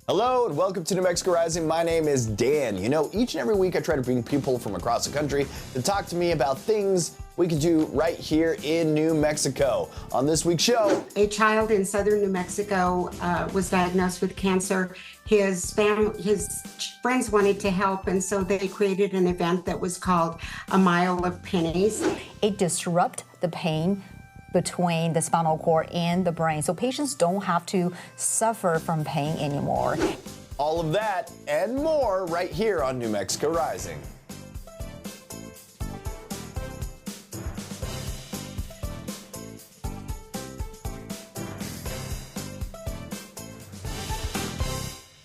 Hello and welcome to New Mexico Rising. My name is Dan. You know, each and every week I try to bring people from across the country to talk to me about things we can do right here in New Mexico. On this week's show, a child in southern New Mexico was diagnosed with cancer. His friends wanted to help, and so they created an event that was called A Mile of Pennies. It disrupts the pain between the spinal cord and the brain, so patients don't have to suffer from pain anymore. All of that and more right here on New Mexico Rising.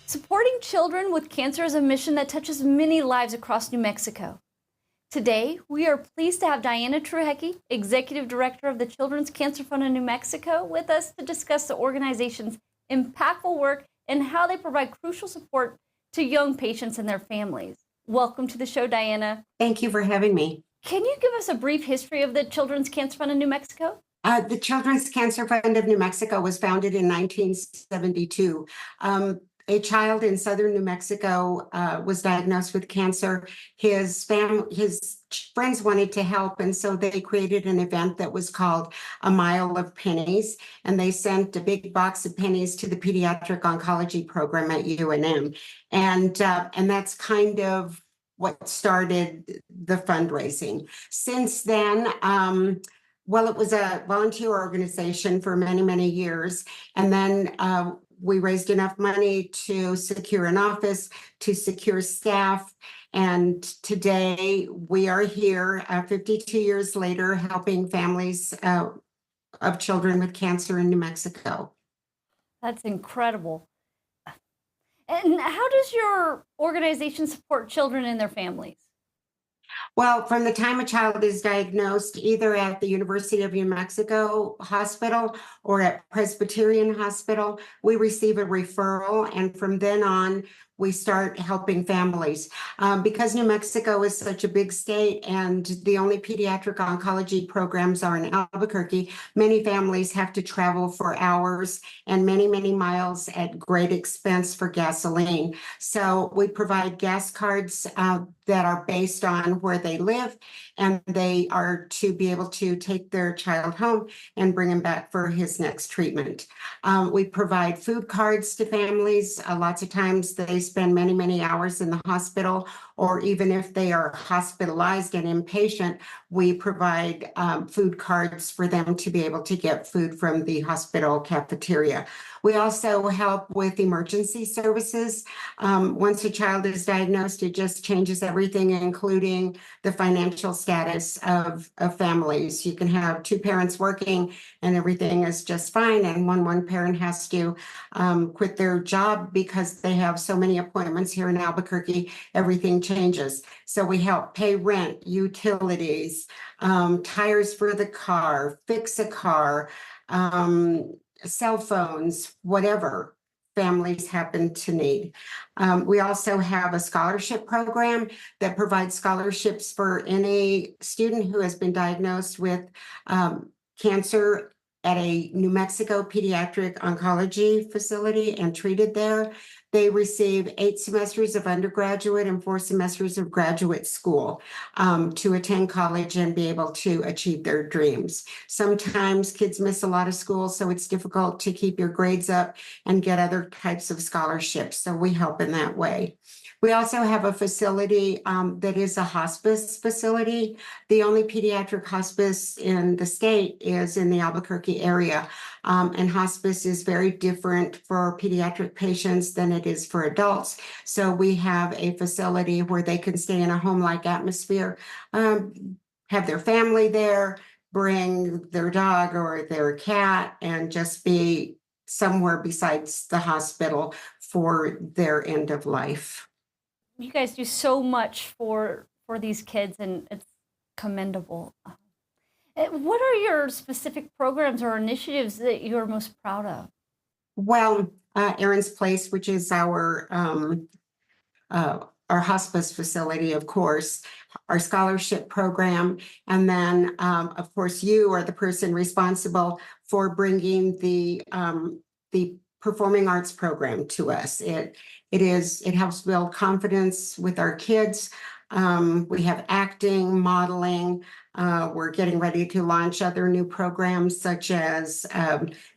Supporting children with cancer is a mission that touches many lives across New Mexico. Today, we are pleased to have Diana Trujeque, Executive Director of the Children's Cancer Fund of New Mexico, with us to discuss the organization's impactful work and how they provide crucial support to young patients and their families. Welcome to the show, Diana. Thank you for having me. Can you give us a brief history of the Children's Cancer Fund of New Mexico? The Children's Cancer Fund of New Mexico was founded in 1972. A child in southern New Mexico was diagnosed with cancer. His friends wanted to help, and so they created an event that was called A Mile of Pennies, and they sent a big box of pennies to the Pediatric Oncology program at UNM, and that's kind of what started the fundraising. Since then, it was a volunteer organization for many, many years, and then we raised enough money to secure an office, to secure staff, and today we are here 52 years later helping families of children with cancer in New Mexico. That's incredible. And how does your organization support children and their families? Well, from the time a child is diagnosed, either at the University of New Mexico Hospital or at Presbyterian Hospital, we receive a referral, and from then on, we start helping families. Because New Mexico is such a big state and the only pediatric oncology programs are in Albuquerque, many families have to travel for hours and many, many miles at great expense for gasoline. So we provide gas cards that are based on where they live, and they are to be able to take their child home and bring him back for his next treatment. We provide food cards to families. Lots of times they spend many, many hours in the hospital, or even if they are hospitalized and inpatient, we provide food cards for them to be able to get food from the hospital cafeteria. We also help with emergency services. Once a child is diagnosed, it just changes everything, including the financial status of families. You can have two parents working and everything is just fine, and one parent has to quit their job because they have so many appointments here in Albuquerque, everything changes. So we help pay rent, utilities, tires for the car, fix a car, cell phones, whatever families happen to need. We also have a scholarship program that provides scholarships for any student who has been diagnosed with cancer at a New Mexico Pediatric Oncology facility and treated there. They receive 8 semesters of undergraduate and 4 semesters of graduate school to attend college and be able to achieve their dreams. Sometimes kids miss a lot of school, so it's difficult to keep your grades up and get other types of scholarships. So we help in that way. We also have a facility that is a hospice facility. The only pediatric hospice in the state is in the Albuquerque area. And hospice is very different for pediatric patients than it is for adults. So we have a facility where they can stay in a home-like atmosphere, have their family there, bring their dog or their cat, and just be somewhere besides the hospital for their end of life. You guys do so much for these kids, and it's commendable. What are your specific programs or initiatives that you're most proud of? Well, Aaron's Place, which is our hospice facility, of course, our scholarship program, and then, of course, you are the person responsible for bringing the performing arts program to us. It helps build confidence with our kids. We have acting, modeling. We're getting ready to launch other new programs such as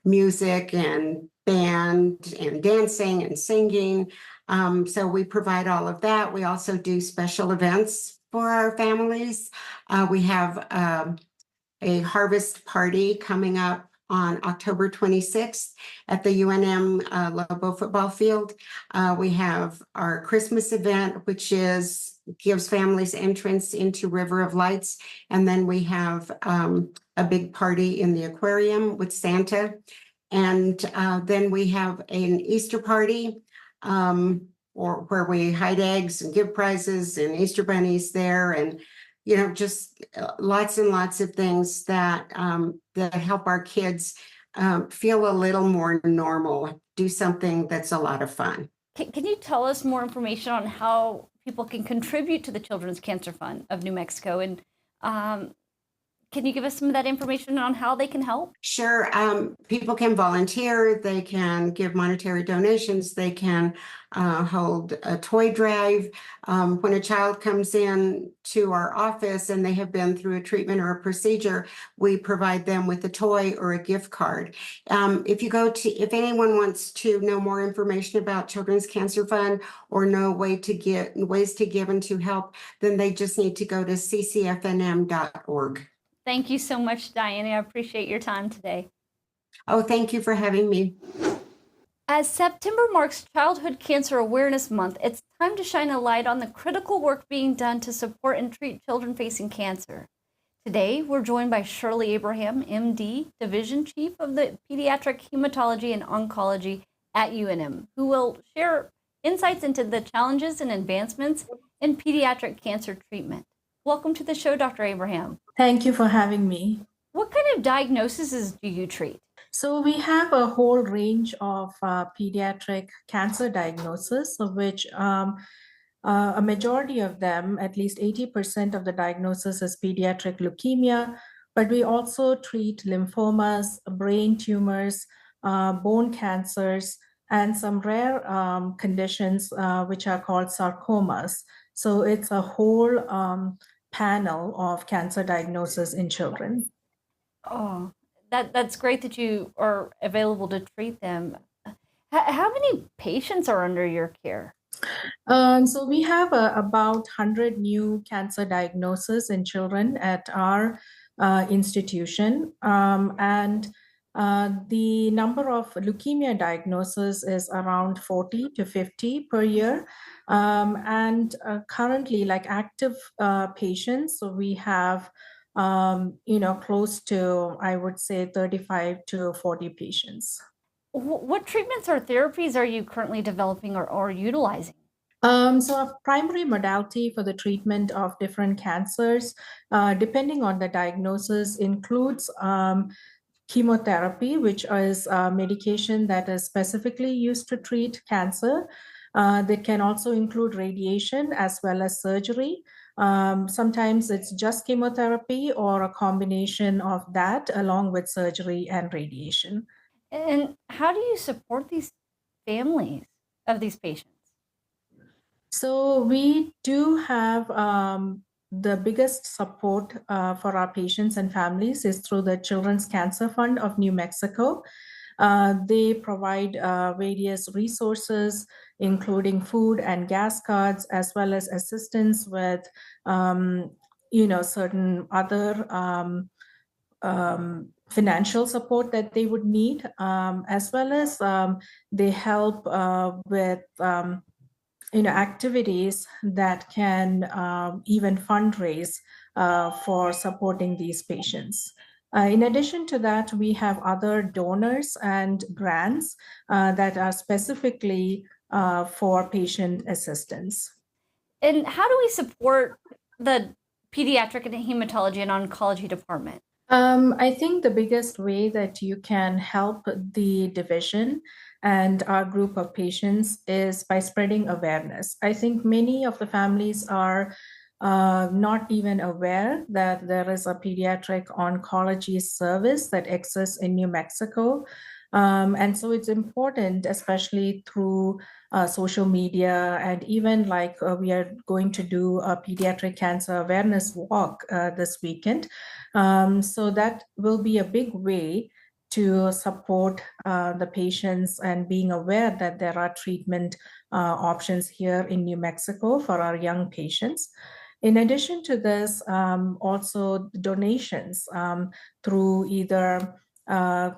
music and band and dancing and singing. So we provide all of that. We also do special events for our families. We have a harvest party coming up on October 26th at the UNM Lobo football field. We have our Christmas event, which gives families entrance into River of Lights. And then we have a big party in the aquarium with Santa. And then we have an Easter party or where we hide eggs and give prizes and Easter bunnies there, and just lots and lots of things that help our kids feel a little more normal, do something that's a lot of fun. Can you tell us more information on how people can contribute to the Children's Cancer Fund of New Mexico? And can you give us some of that information on how they can help? Sure. People can volunteer. They can give monetary donations. They can hold a toy drive. When a child comes in to our office and they have been through a treatment or a procedure, we provide them with a toy or a gift card. If anyone wants to know more information about Children's Cancer Fund or know ways to give and to help, then they just need to go to ccfnm.org. Thank you so much, Diana. I appreciate your time today. Oh, thank you for having me. As September marks Childhood Cancer Awareness Month, it's time to shine a light on the critical work being done to support and treat children facing cancer. Today, we're joined by Shirley Abraham, MD, Division Chief of the Pediatric Hematology and Oncology at UNM, who will share insights into the challenges and advancements in pediatric cancer treatment. Welcome to the show, Dr. Abraham. Thank you for having me. What kind of diagnoses do you treat? So we have a whole range of pediatric cancer diagnoses, of which a majority of them, at least 80% of the diagnosis, is pediatric leukemia, but we also treat lymphomas, brain tumors, bone cancers, and some rare conditions which are called sarcomas. So it's a whole panel of cancer diagnosis in children. Oh, that's great that you are available to treat them. How many patients are under your care? So we have about 100 new cancer diagnoses in children at our institution. And the number of leukemia diagnoses is around 40 to 50 per year. And currently, like active patients, so we have close to, I would say, 35 to 40 patients. What treatments or therapies are you currently developing or utilizing? So our primary modality for the treatment of different cancers, depending on the diagnosis, includes chemotherapy, which is a medication that is specifically used to treat cancer. That can also include radiation as well as surgery. Sometimes it's just chemotherapy or a combination of that along with surgery and radiation. And how do you support these families of these patients? So we do have the biggest support for our patients and families is through the Children's Cancer Fund of New Mexico. They provide various resources, including food and gas cards, as well as assistance with, certain other financial support that they would need, as well as they help with activities that can even fundraise for supporting these patients. In addition to that, we have other donors and grants that are specifically for patient assistance. And how do we support the pediatric and hematology and oncology department? I think the biggest way that you can help the division and our group of patients is by spreading awareness. I think many of the families are not even aware that there is a pediatric oncology service that exists in New Mexico. And so it's important, especially through social media, and even like we are going to do a pediatric cancer awareness walk this weekend. So that will be a big way to support the patients and being aware that there are treatment options here in New Mexico for our young patients. In addition to this, also donations through either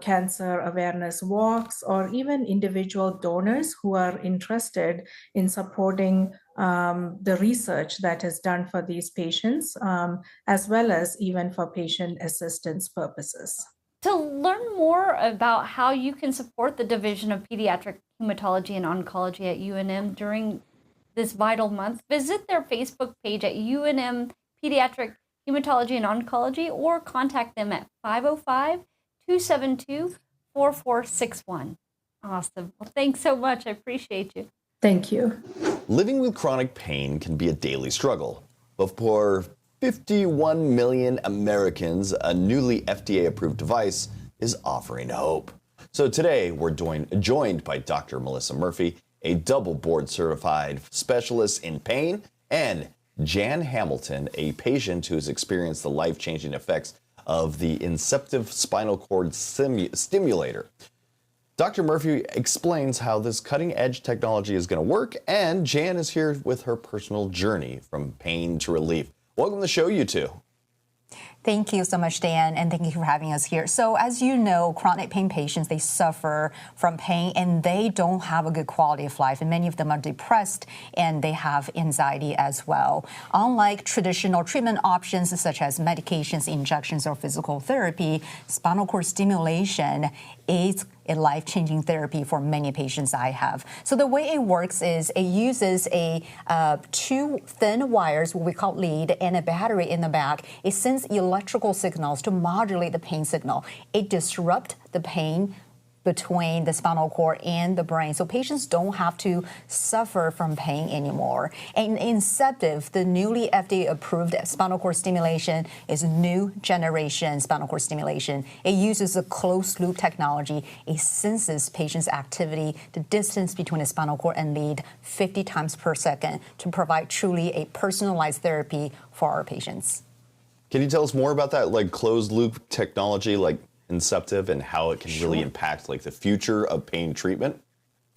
cancer awareness walks or even individual donors who are interested in supporting the research that is done for these patients, as well as even for patient assistance purposes. To learn more about how you can support the Division of Pediatric Hematology and Oncology at UNM during this vital month, visit their Facebook page at UNM Pediatric Hematology and Oncology or contact them at 505-272-4461. Awesome. Well, thanks so much. I appreciate you. Thank you. Living with chronic pain can be a daily struggle, but for 51 million Americans, a newly FDA-approved device is offering hope. So today, we're joined by Dr. Melissa Murphy, a double board-certified specialist in pain, and Jan Hamilton, a patient who has experienced the life-changing effects of the Inceptive spinal cord stimulator. Dr. Murphy explains how this cutting-edge technology is going to work, and Jan is here with her personal journey from pain to relief. Welcome to the show, you two. Thank you so much, Dan, and thank you for having us here. So as you know, chronic pain patients, they suffer from pain and they don't have a good quality of life, and many of them are depressed and they have anxiety as well. Unlike traditional treatment options such as medications, injections, or physical therapy, spinal cord stimulation is a life-changing therapy for many patients I have. So the way it works is it uses two thin wires, what we call lead, and a battery in the back. It sends electrical signals to modulate the pain signal. It disrupts the pain between the spinal cord and the brain. So patients don't have to suffer from pain anymore. And Inceptive, the newly FDA-approved spinal cord stimulation, is new generation spinal cord stimulation. It uses a closed-loop technology. It senses patients' activity, the distance between the spinal cord and lead, 50 times per second to provide truly a personalized therapy for our patients. Can you tell us more about that, like closed-loop technology, like Inceptive, and how it can really impact like the future of pain treatment?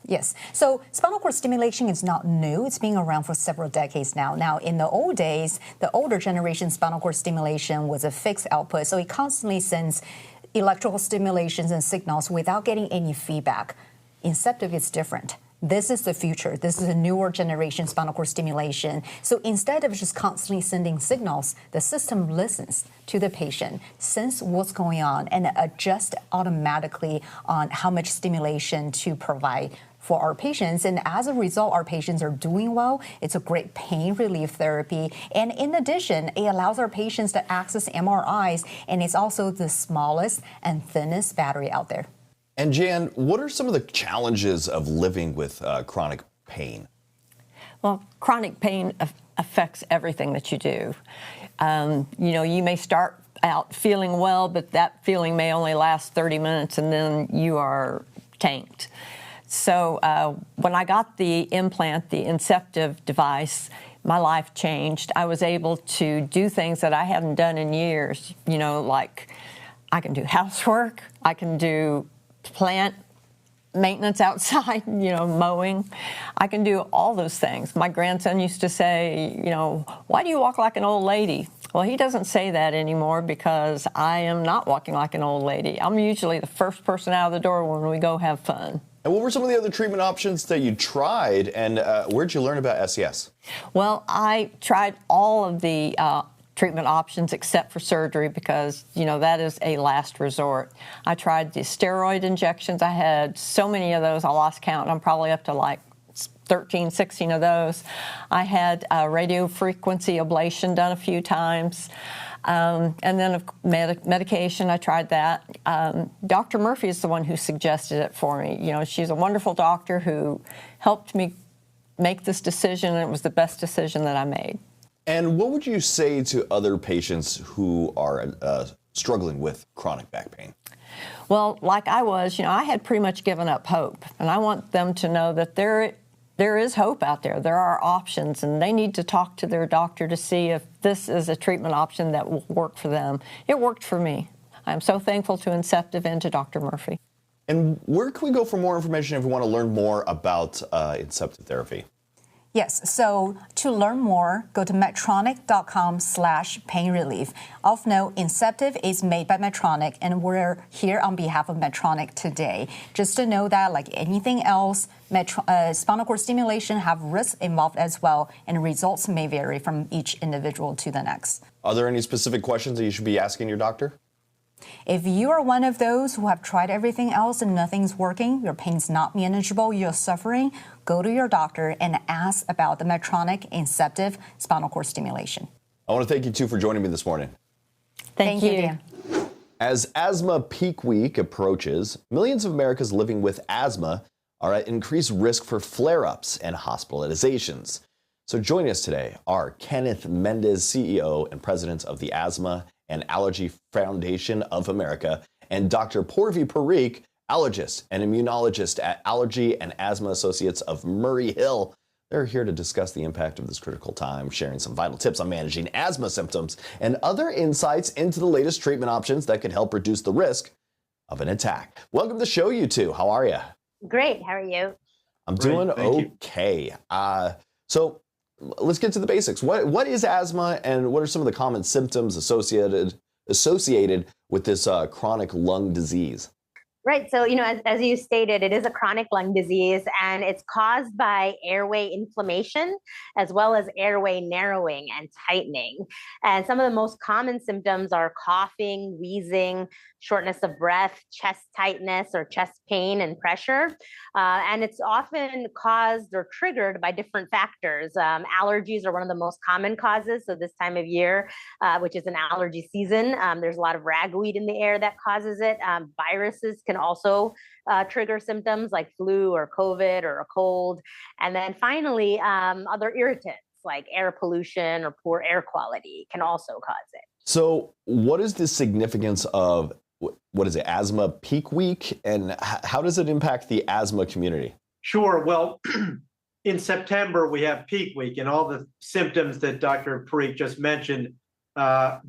Yes. So spinal cord stimulation is not new. It's been around for several decades now. Now, in the old days, the older generation spinal cord stimulation was a fixed output. So it constantly sends electrical stimulations and signals without getting any feedback. Inceptive is different. This is the future. This is a newer generation spinal cord stimulation. So instead of just constantly sending signals, the system listens to the patient, sense what's going on, and adjusts automatically on how much stimulation to provide for our patients. And as a result, our patients are doing well. It's a great pain relief therapy. And in addition, it allows our patients to access MRIs, and it's also the smallest and thinnest battery out there. And Jan, what are some of the challenges of living with chronic pain? Well, chronic pain affects everything that you do. You may start out feeling well, but that feeling may only last 30 minutes and then you are tanked. So when I got the implant, the Inceptive device, my life changed. I was able to do things that I hadn't done in years, like I can do housework, I can do plant maintenance outside, mowing. I can do all those things. My grandson used to say, why do you walk like an old lady? Well, he doesn't say that anymore because I am not walking like an old lady. I'm usually the first person out of the door when we go have fun. And what were some of the other treatment options that you tried, and where'd you learn about SES? Well, I tried all of the treatment options except for surgery because, that is a last resort. I tried the steroid injections. I had so many of those, I lost count. I'm probably up to like 13, 16 of those. I had radio frequency ablation done a few times. And then medication, I tried that. Dr. Murphy is the one who suggested it for me. She's a wonderful doctor who helped me make this decision, and it was the best decision that I made. And what would you say to other patients who are struggling with chronic back pain? Well, like I was, I had pretty much given up hope. And I want them to know that there is hope out there. There are options, and they need to talk to their doctor to see if this is a treatment option that will work for them. It worked for me. I'm so thankful to Inceptive and to Dr. Murphy. And where can we go for more information if we want to learn more about Inceptive therapy? Yes, so to learn more, go to medtronic.com/pain relief. Of note, Inceptive is made by Medtronic, and we're here on behalf of Medtronic today. Just to know that, like anything else, spinal cord stimulation have risks involved as well, and results may vary from each individual to the next. Are there any specific questions that you should be asking your doctor? If you are one of those who have tried everything else and nothing's working, your pain's not manageable, you're suffering, go to your doctor and ask about the Medtronic Inceptive spinal cord stimulation. I want to thank you, too, for joining me this morning. Thank you, Dan. As asthma peak week approaches, millions of Americans living with asthma are at increased risk for flare-ups and hospitalizations. So joining us today are Kenneth Mendez, CEO and President of the Asthma and Allergy Foundation of America, and Dr. Purvi Parikh, allergist and immunologist at Allergy and Asthma Associates of Murray Hill. They're here to discuss the impact of this critical time, sharing some vital tips on managing asthma symptoms and other insights into the latest treatment options that could help reduce the risk of an attack. Welcome to the show, you two. How are you? Great. How are you? I'm doing okay. So let's get to the basics. What is asthma, and what are some of the common symptoms associated with this chronic lung disease? Right. So, as you stated, it is a chronic lung disease, and it's caused by airway inflammation as well as airway narrowing and tightening. And some of the most common symptoms are coughing, wheezing, shortness of breath, chest tightness or chest pain and pressure. And it's often caused or triggered by different factors. Allergies are one of the most common causes. So this time of year, which is an allergy season, there's a lot of ragweed in the air that causes it. Viruses can also trigger symptoms like flu or COVID or a cold. And then finally, other irritants like air pollution or poor air quality can also cause it. So what is the significance of, asthma peak week, and how does it impact the asthma community? Sure. Well, in September, we have peak week, and all the symptoms that Dr. Parikh just mentioned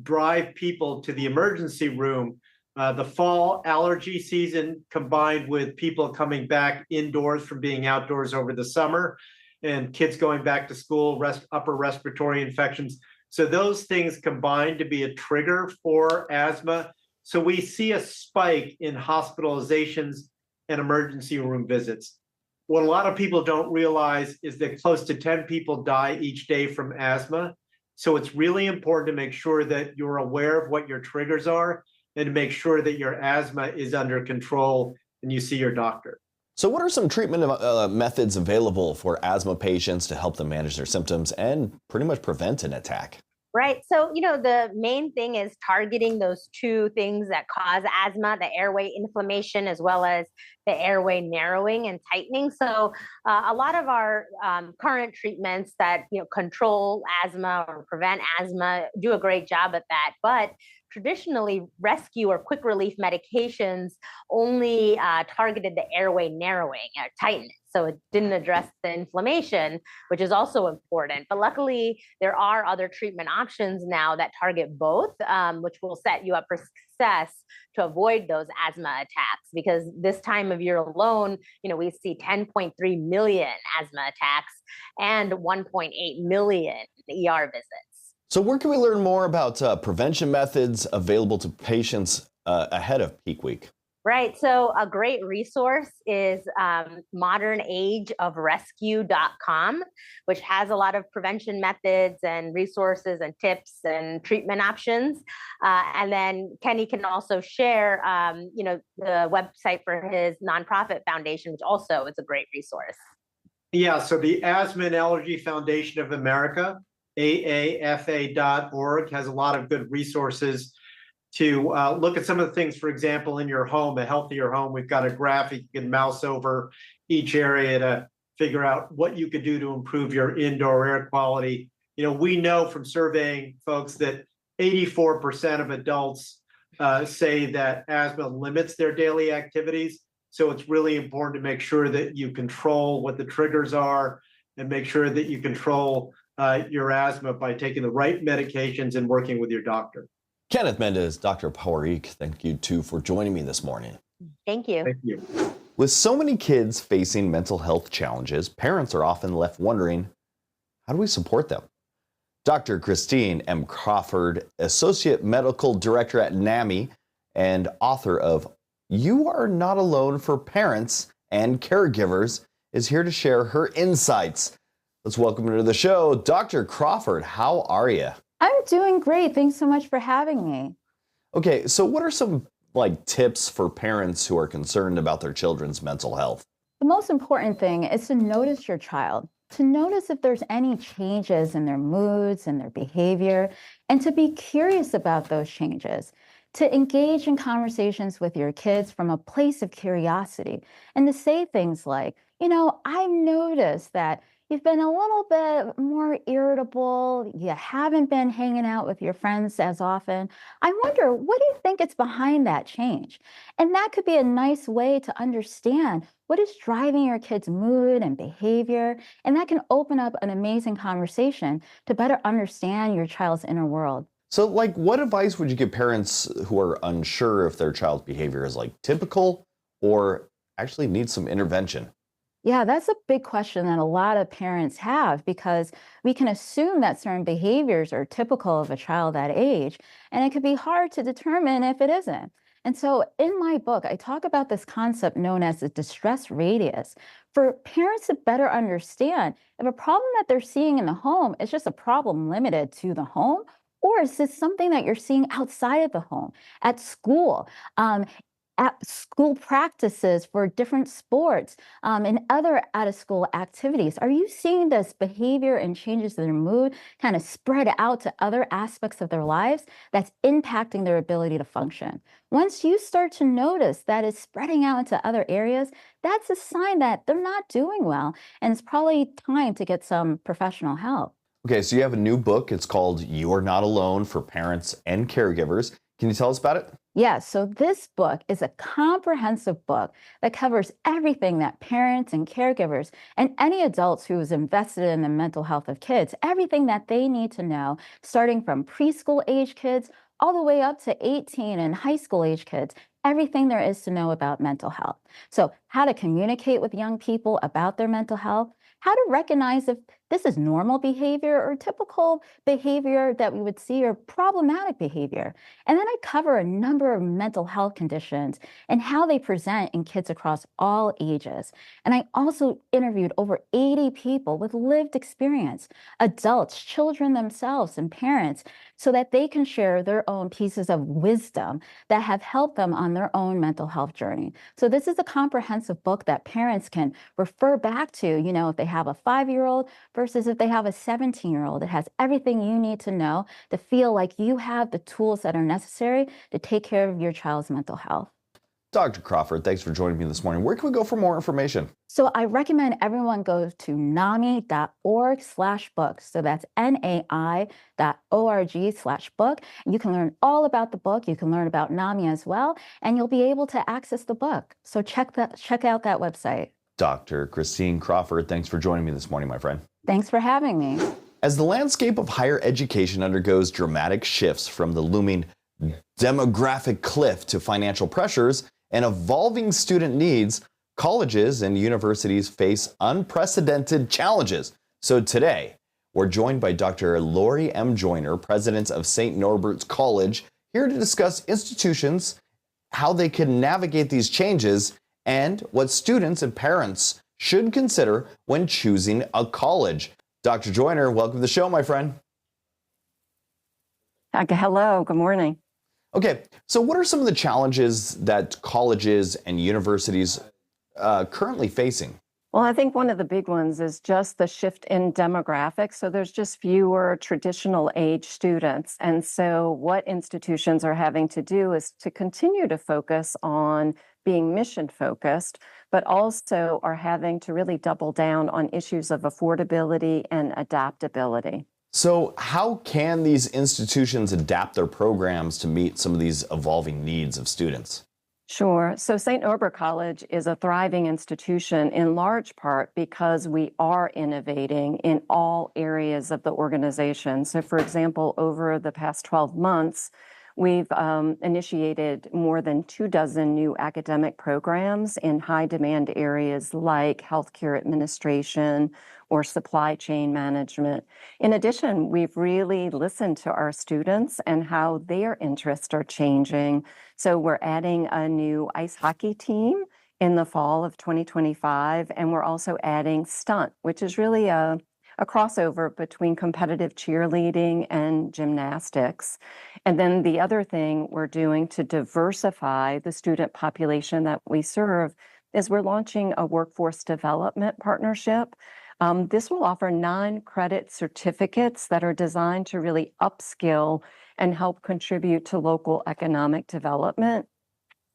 drive people to the emergency room. The fall allergy season combined with people coming back indoors from being outdoors over the summer, and kids going back to school, upper respiratory infections. So those things combine to be a trigger for asthma. So we see a spike in hospitalizations and emergency room visits. What a lot of people don't realize is that close to 10 people die each day from asthma. So it's really important to make sure that you're aware of what your triggers are and to make sure that your asthma is under control and you see your doctor. So what are some treatment methods available for asthma patients to help them manage their symptoms and pretty much prevent an attack? Right. So, the main thing is targeting those two things that cause asthma, the airway inflammation, as well as the airway narrowing and tightening. So a lot of our current treatments that, control asthma or prevent asthma do a great job at that. But traditionally, rescue or quick relief medications only targeted the airway narrowing or tightness. So it didn't address the inflammation, which is also important. But luckily, there are other treatment options now that target both, which will set you up for success to avoid those asthma attacks. Because this time of year alone, we see 10.3 million asthma attacks and 1.8 million ER visits. So where can we learn more about prevention methods available to patients ahead of peak week? Right. So a great resource is modernageofrescue.com, which has a lot of prevention methods and resources and tips and treatment options. And then Kenny can also share, the website for his nonprofit foundation, which also is a great resource. Yeah. So the Asthma and Allergy Foundation of America, AAFA.org, has a lot of good resources to look at some of the things. For example, in your home, a healthier home, we've got a graphic you can mouse over each area to figure out what you could do to improve your indoor air quality. We know from surveying folks that 84% of adults say that asthma limits their daily activities. So it's really important to make sure that you control what the triggers are and make sure that you control your asthma by taking the right medications and working with your doctor. Kenneth Mendez, Dr. Parik, thank you too for joining me this morning. Thank you. Thank you. With so many kids facing mental health challenges, parents are often left wondering, how do we support them? Dr. Christine M. Crawford, Associate Medical Director at NAMI and author of You Are Not Alone for Parents and Caregivers, is here to share her insights. Let's welcome her to the show. Dr. Crawford, how are you? I'm doing great. Thanks so much for having me. Okay, so what are some tips for parents who are concerned about their children's mental health? The most important thing is to notice your child, to notice if there's any changes in their moods and their behavior, and to be curious about those changes, to engage in conversations with your kids from a place of curiosity, and to say things like, I've noticed that you've been a little bit more irritable. You haven't been hanging out with your friends as often. I wonder, what do you think is behind that change? And that could be a nice way to understand what is driving your kid's mood and behavior. And that can open up an amazing conversation to better understand your child's inner world. So, what advice would you give parents who are unsure if their child's behavior is typical or actually needs some intervention? Yeah, that's a big question that a lot of parents have, because we can assume that certain behaviors are typical of a child that age, and it could be hard to determine if it isn't. And so in my book, I talk about this concept known as the distress radius for parents to better understand if a problem that they're seeing in the home is just a problem limited to the home, or is this something that you're seeing outside of the home, at school, at school practices for different sports, and other out-of-school activities. Are you seeing this behavior and changes in their mood kind of spread out to other aspects of their lives that's impacting their ability to function? Once you start to notice that it's spreading out into other areas, that's a sign that they're not doing well, and it's probably time to get some professional help. Okay, so you have a new book. It's called You Are Not Alone for Parents and Caregivers. Can you tell us about it? Yeah, so this book is a comprehensive book that covers everything that parents and caregivers and any adults who is invested in the mental health of kids, everything that they need to know, starting from preschool age kids all the way up to 18 and high school age kids, everything there is to know about mental health. So how to communicate with young people about their mental health, how to recognize if this is normal behavior or typical behavior that we would see or problematic behavior. And then I cover a number of mental health conditions and how they present in kids across all ages. And I also interviewed over 80 people with lived experience, adults, children themselves, and parents, so that they can share their own pieces of wisdom that have helped them on their own mental health journey. So this is a comprehensive book that parents can refer back to, if they have a 5-year-old versus if they have a 17-year-old. It has everything you need to know to feel like you have the tools that are necessary to take care of your child's mental health. Dr. Crawford, thanks for joining me this morning. Where can we go for more information? So I recommend everyone goes to nami.org/book. So that's NAI.org/book. You can learn all about the book. You can learn about NAMI as well, and you'll be able to access the book. So check out that website. Dr. Christine Crawford, thanks for joining me this morning, my friend. Thanks for having me. As the landscape of higher education undergoes dramatic shifts from the looming demographic cliff to financial pressures and evolving student needs, colleges and universities face unprecedented challenges. So today, we're joined by Dr. Lori M. Joyner, president of St. Norbert's College, here to discuss institutions, how they can navigate these changes, and what students and parents should consider when choosing a college. Dr. Joyner, welcome to the show, my friend. Hello, good morning. Okay, so what are some of the challenges that colleges and universities currently facing? Well, I think one of the big ones is just the shift in demographics. So there's just fewer traditional age students. And so what institutions are having to do is to continue to focus on being mission focused, but also are having to really double down on issues of affordability and adaptability. So how can these institutions adapt their programs to meet some of these evolving needs of students? Sure. So St. Norbert College is a thriving institution in large part because we are innovating in all areas of the organization. So, for example, over the past 12 months, we've initiated more than 24 new academic programs in high demand areas like healthcare administration or supply chain management. In addition, we've really listened to our students and how their interests are changing. So we're adding a new ice hockey team in the fall of 2025, and we're also adding stunt, which is really a crossover between competitive cheerleading and gymnastics. And then the other thing we're doing to diversify the student population that we serve is we're launching a workforce development partnership. This will offer non-credit certificates that are designed to really upskill and help contribute to local economic development.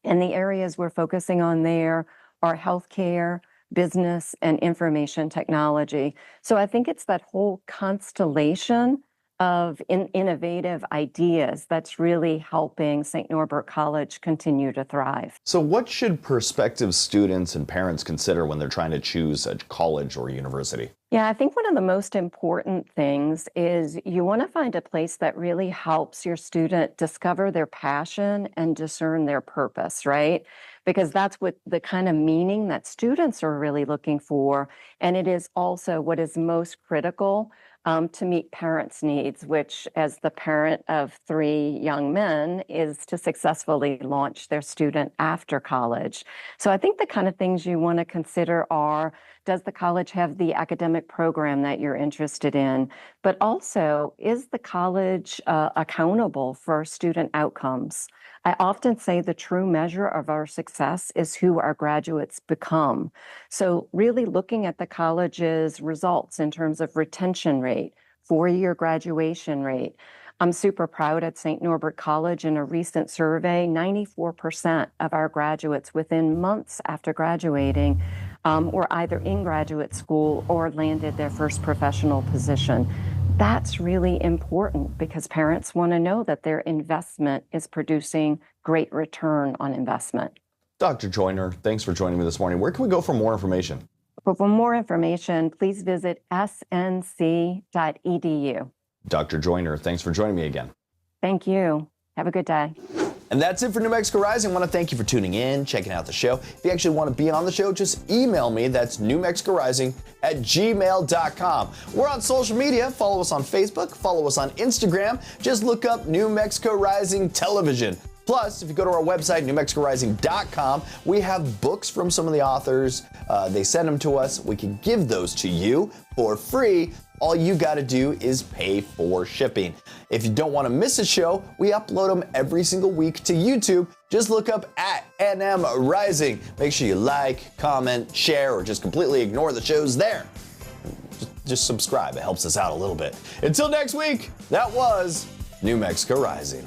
And the areas we're focusing on there are healthcare, business, and information technology. So I think it's that whole constellation of innovative ideas that's really helping St. Norbert College continue to thrive. So what should prospective students and parents consider when they're trying to choose a college or university? Yeah, I think one of the most important things is you want to find a place that really helps your student discover their passion and discern their purpose, right? Because that's what the kind of meaning that students are really looking for. And it is also what is most critical to meet parents' needs, which, as the parent of 3 young men, is to successfully launch their student after college. So I think the kind of things you want to consider are, does the college have the academic program that you're interested in? But also, is the college accountable for student outcomes? I often say the true measure of our success is who our graduates become. So really looking at the college's results in terms of retention rate, 4-year graduation rate. I'm super proud at St. Norbert College. In a recent survey, 94% of our graduates within months after graduating were either in graduate school or landed their first professional position. That's really important because parents want to know that their investment is producing great return on investment. Dr. Joyner, thanks for joining me this morning. Where can we go for more information? But for more information, please visit snc.edu. Dr. Joyner, thanks for joining me again. Thank you. Have a good day. And that's it for New Mexico Rising. I want to thank you for tuning in, checking out the show. If you actually want to be on the show, just email me. That's newmexicorising@gmail.com. We're on social media. Follow us on Facebook. Follow us on Instagram. Just look up New Mexico Rising Television. Plus, if you go to our website, newmexicorising.com, we have books from some of the authors. They send them to us. We can give those to you for free. All you got to do is pay for shipping. If you don't want to miss a show, we upload them every single week to YouTube. Just look up at NM Rising. Make sure you like, comment, share, or just completely ignore the shows there. Just subscribe. It helps us out a little bit. Until next week, that was New Mexico Rising.